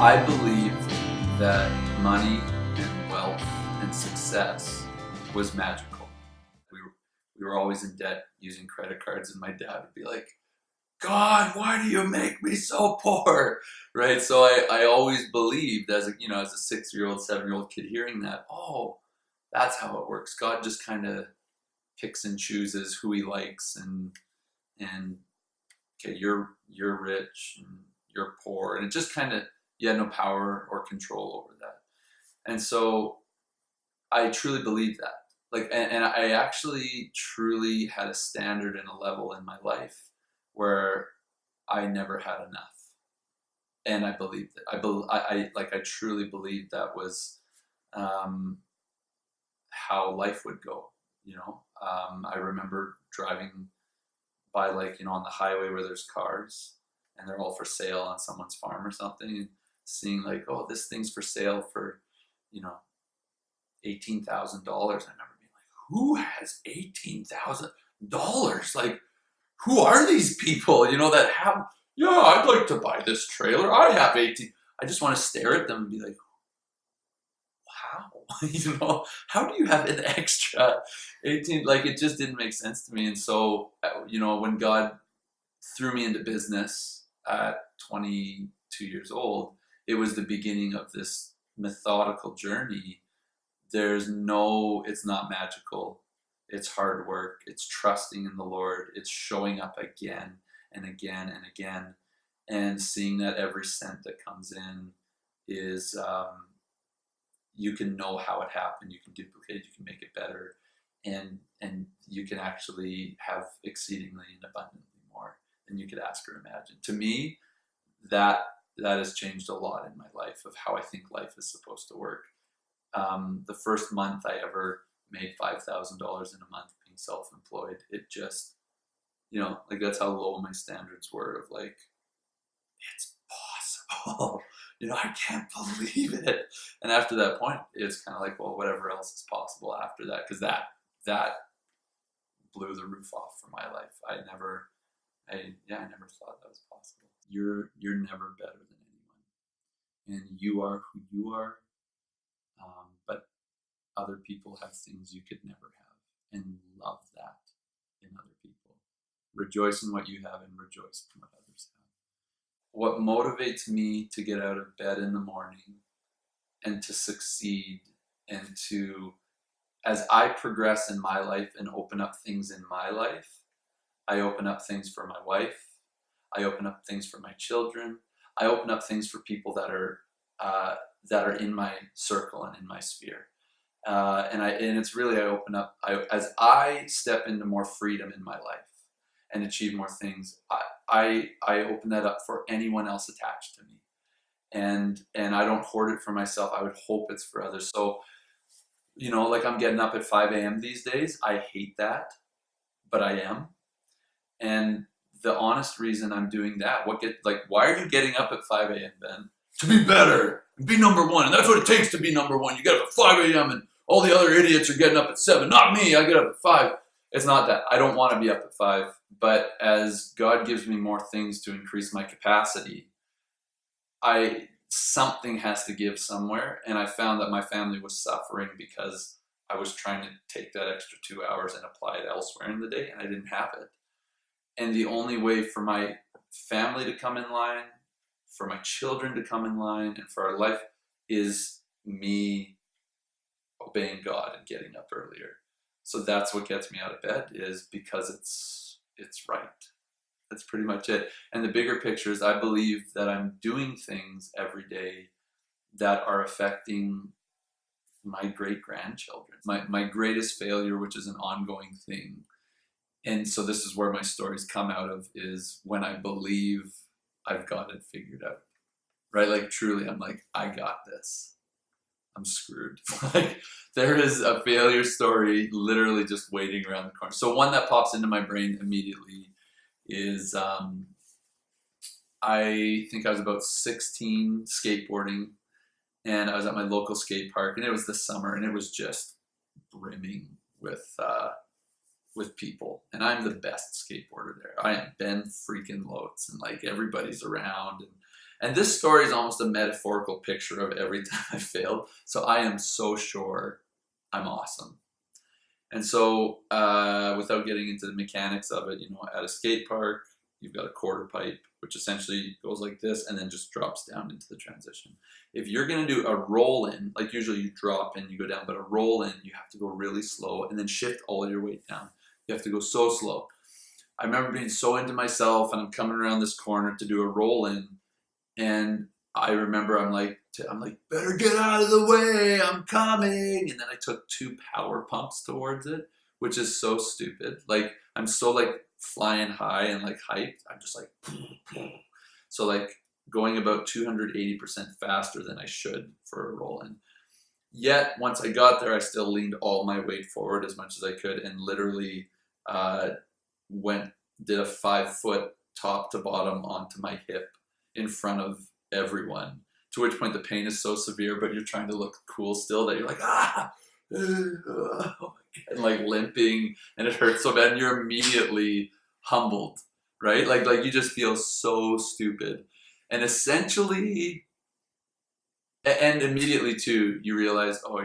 I believed that money and wealth and success was magical. We were always in debt using credit cards, and my dad would be like, God, why do you make me so poor? Right? So I always believed as a 6-year-old, 7-year-old kid hearing that, oh, that's how it works. God just kind of picks and chooses who he likes, and okay, you're rich and you're poor, and it just kind of, you had no power or control over that. And so I truly believe that. And I actually truly had a standard and a level in my life where I never had enough. And I believed it. I truly believed that was how life would go. I remember driving by, on the highway where there's cars and they're all for sale on someone's farm or something, and seeing oh, this thing's for sale for, $18,000. I remember being like, who has $18,000? Like, who are these people, that have, yeah, I'd like to buy this trailer. I have 18. I just want to stare at them and be like, wow, how do you have an extra 18? It just didn't make sense to me. And so, when God threw me into business at 22 years old, it was the beginning of this methodical journey. It's not magical. It's hard work. It's trusting in the Lord. It's showing up again and again and again, and seeing that every cent that comes in is, you can know how it happened. You can duplicate it. You can make it better, and you can actually have exceedingly and abundantly more than you could ask or imagine. To me, that has changed a lot in my life of how I think life is supposed to work. The first month I ever made $5,000 in a month being self-employed, it just, that's how low my standards were of it's possible. I can't believe it. And after that point, it's kind of well, whatever else is possible after that, because that blew the roof off for my life. I never thought that was possible. You're never better than anyone, and you are who you are. But other people have things you could never have, and love that in other people. Rejoice in what you have and rejoice in what others have. What motivates me to get out of bed in the morning and to succeed, and to, as I progress in my life and open up things in my life, I open up things for my wife, I open up things for my children, I open up things for people that are in my circle and in my sphere. And it's really, I open up, as I step into more freedom in my life and achieve more things, I open that up for anyone else attached to me. And I don't hoard it for myself. I would hope it's for others. So, I'm getting up at 5 a.m. these days. I hate that, but I am. And the honest reason I'm doing that, why are you getting up at 5 a.m., Ben? To be better, and be number one. And that's what it takes to be number one. You get up at 5 a.m. and all the other idiots are getting up at 7. Not me, I get up at 5. It's not that. I don't want to be up at 5. But as God gives me more things to increase my capacity, something has to give somewhere. And I found that my family was suffering because I was trying to take that extra 2 hours and apply it elsewhere in the day, and I didn't have it. And the only way for my family to come in line, for my children to come in line, and for our life is me obeying God and getting up earlier. So that's what gets me out of bed, is because it's right. That's pretty much it. And the bigger picture is, I believe that I'm doing things every day that are affecting my great-grandchildren. My greatest failure, which is an ongoing thing, and so this is where my stories come out of, is when I believe I've got it figured out, right? Truly, I'm I got this. I'm screwed. There is a failure story literally just waiting around the corner. So one that pops into my brain immediately is, I think I was about 16 skateboarding, and I was at my local skate park, and it was the summer, and it was just brimming with people, and I'm the best skateboarder there. I am Ben freaking Loates, and everybody's around, And this story is almost a metaphorical picture of every time I failed. So I am so sure I'm awesome. And so, without getting into the mechanics of it, at a skate park, you've got a quarter pipe, which essentially goes like this and then just drops down into the transition. If you're going to do a roll in, like usually you drop in, you go down, but a roll in, you have to go really slow and then shift all your weight down. You have to go so slow. I remember being so into myself, and I'm coming around this corner to do a roll in, and I remember I'm like, better get out of the way, I'm coming. And then I took 2 power pumps towards it, which is so stupid. Like, I'm so like flying high and like hyped. I'm just like, so like going about 280% faster than I should for a roll in. Yet once I got there, I still leaned all my weight forward as much as I could, and literally did a 5-foot top to bottom onto my hip in front of everyone, to which point the pain is so severe, but you're trying to look cool still, that you're like, and like limping, and it hurts so bad, and you're immediately humbled, right? Like you just feel so stupid. And essentially, and immediately too, you realize, oh,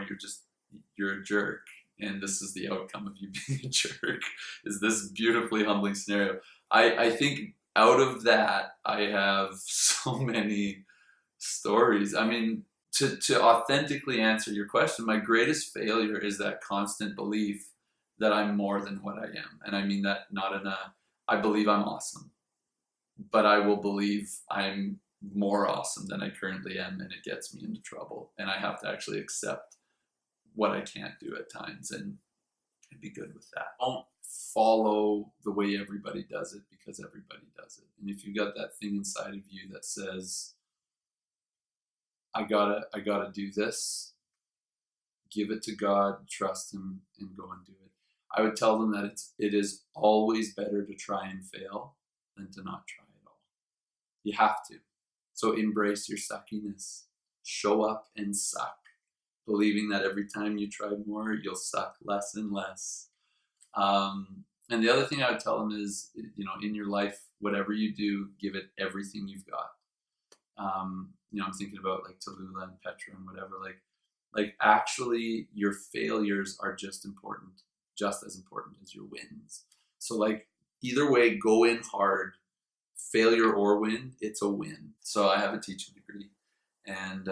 you're a jerk. And this is the outcome of you being a jerk, is this beautifully humbling scenario. I think out of that, I have so many stories. I mean, to authentically answer your question, my greatest failure is that constant belief that I'm more than what I am. And I mean that not in I believe I'm awesome, but I will believe I'm more awesome than I currently am, and it gets me into trouble. And I have to actually accept what I can't do at times and be good with that. Don't follow the way everybody does it, because everybody does it. And if you got that thing inside of you that says, I gotta do this, give it to God, trust Him, and go and do it. I would tell them that it is always better to try and fail than to not try at all. You have to. So embrace your suckiness. Show up and suck, believing that every time you try more, you'll suck less and less. And the other thing I would tell them is, in your life, whatever you do, give it everything you've got. I'm thinking about like Tallulah and Petra and whatever, like actually your failures are just as important as your wins. So like either way, go in hard, failure or win, it's a win. So I have a teaching degree, and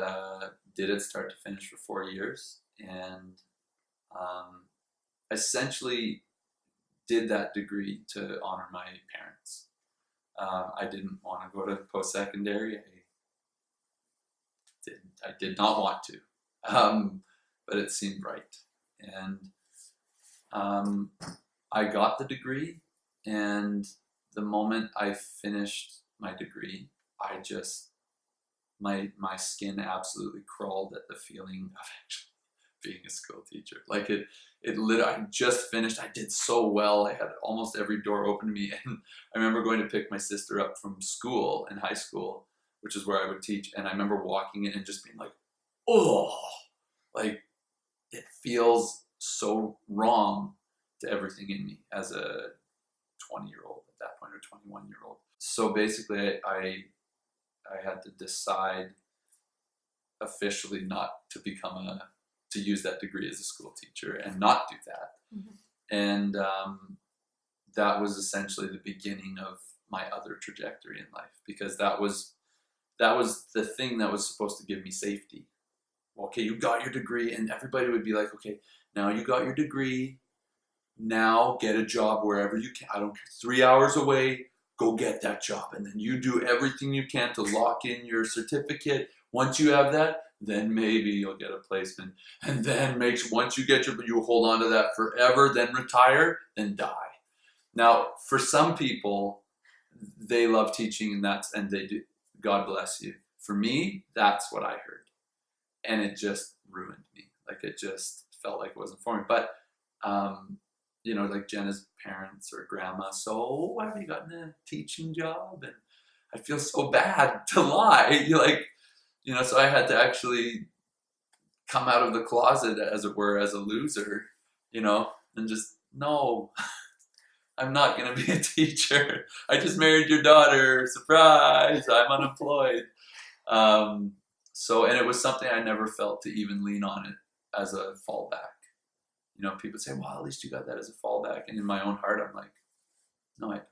did it start to finish for 4 years, and essentially did that degree to honor my parents. I didn't want to go to post-secondary. I did not want to, but it seemed right. And I got the degree, and the moment I finished my degree, my skin absolutely crawled at the feeling of actually being a school teacher. Like it literally, I just finished. I did so well. I had almost every door open to me. And I remember going to pick my sister up from school in high school, which is where I would teach. And I remember walking in and just being like, oh, like it feels so wrong to everything in me as a 20-year-old at that point, or 21-year-old. So basically I had to decide officially not to to use that degree as a school teacher and not do that. Mm-hmm. And that was essentially the beginning of my other trajectory in life, because that was the thing that was supposed to give me safety. Okay, you got your degree, and everybody would be like, okay, now you got your degree, now get a job wherever you can. I don't care, 3 hours away, go get that job. And then you do everything you can to lock in your certificate. Once you have that, then maybe you'll get a placement. And then once you get you hold on to that forever, then retire, then die. Now, for some people, they love teaching, and they do. God bless you. For me, that's what I heard. And it just ruined me. Like it just felt like it wasn't for me. But, like Jenna's parents or grandma, so have you gotten a teaching job? And I feel so bad to lie. So I had to actually come out of the closet, as it were, as a loser, and just, no, I'm not going to be a teacher. I just married your daughter. Surprise, I'm unemployed. And it was something I never felt to even lean on it as a fallback. People say, well, at least you got that as a fallback. And in my own heart, I'm like, no, I don't.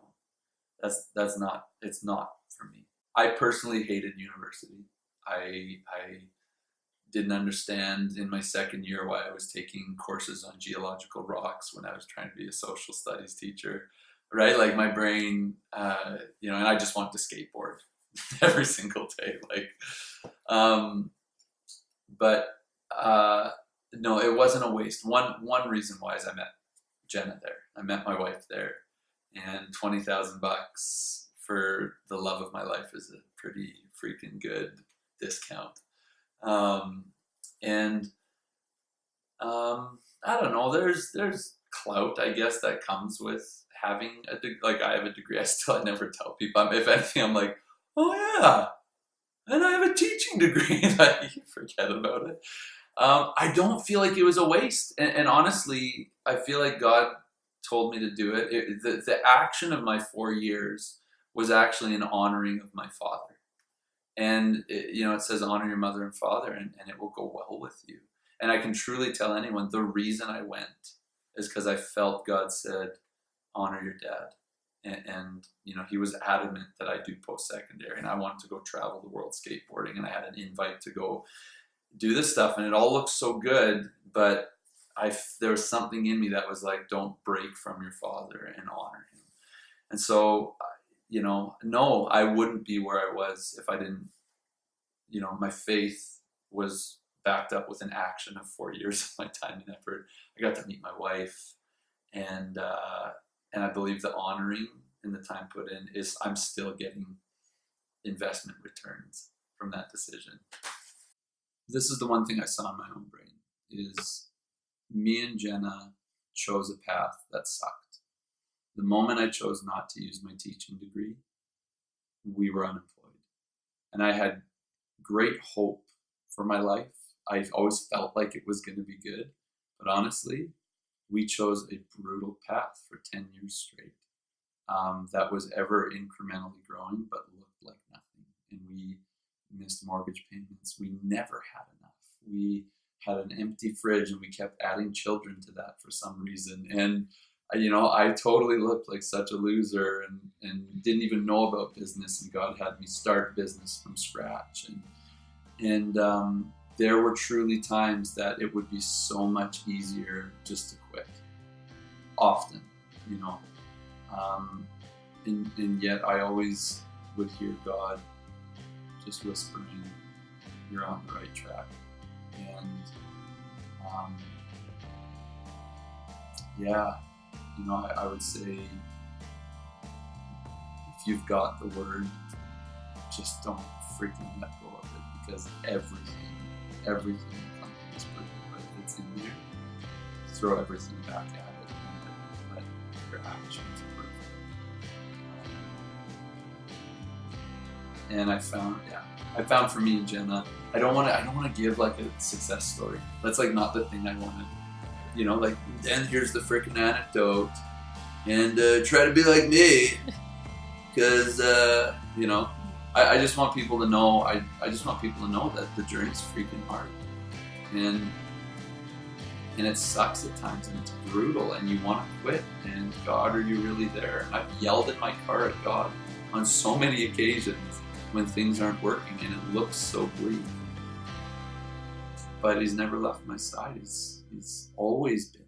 It's not for me. I personally hated university. I didn't understand in my second year why I was taking courses on geological rocks when I was trying to be a social studies teacher, right? Like my brain, and I just wanted to skateboard every single day. No, it wasn't a waste. One reason why is I met Jenna there. I met my wife there, and $20,000 for the love of my life is a pretty freaking good discount. I don't know. There's clout, I guess, that comes with having a degree. Like I have a degree. I never tell people. If anything, I'm like, oh yeah, and I have a teaching degree. You forget about it. I don't feel like it was a waste, and honestly, I feel like God told me to do it. The action of my 4 years was actually an honoring of my father. And it says honor your mother and father, and it will go well with you. And I can truly tell anyone the reason I went is because I felt God said, honor your dad. And he was adamant that I do post-secondary, and I wanted to go travel the world skateboarding, and I had an invite to go do this stuff, and it all looked so good, but there was something in me that was like, don't break from your father and honor him. And so, no, I wouldn't be where I was if I didn't, my faith was backed up with an action of 4 years of my time and effort. I got to meet my wife, and I believe the honoring and the time put in is I'm still getting investment returns from that decision. This is the one thing I saw in my own brain, is me and Jenna chose a path that sucked. The moment I chose not to use my teaching degree, we were unemployed. And I had great hope for my life. I always felt like it was going to be good. But honestly, we chose a brutal path for 10 years straight that was ever incrementally growing, but looked like nothing. And we missed mortgage payments. We never had enough. We had an empty fridge, and we kept adding children to that for some reason. And I totally looked like such a loser, and didn't even know about business. And God had me start business from scratch. And there were truly times that it would be so much easier just to quit. Often, and yet I always would hear God just whispering, you're on the right track. And I would say, if you've got the word, just don't freaking let go of it, because everything in the company is perfect, but if it's in there, throw everything back at it and let your actions prove it. And I found for me and Jenna, I don't want to give like a success story. That's like not the thing I want to, then here's the freaking anecdote, and try to be like me, because I just want people to know. I just want people to know that the journey's freaking hard, and it sucks at times, and it's brutal, and you want to quit. And God, are you really there? And I've yelled in my car at God on so many occasions when things aren't working, and it looks so bleak. But He's never left my side. He's always been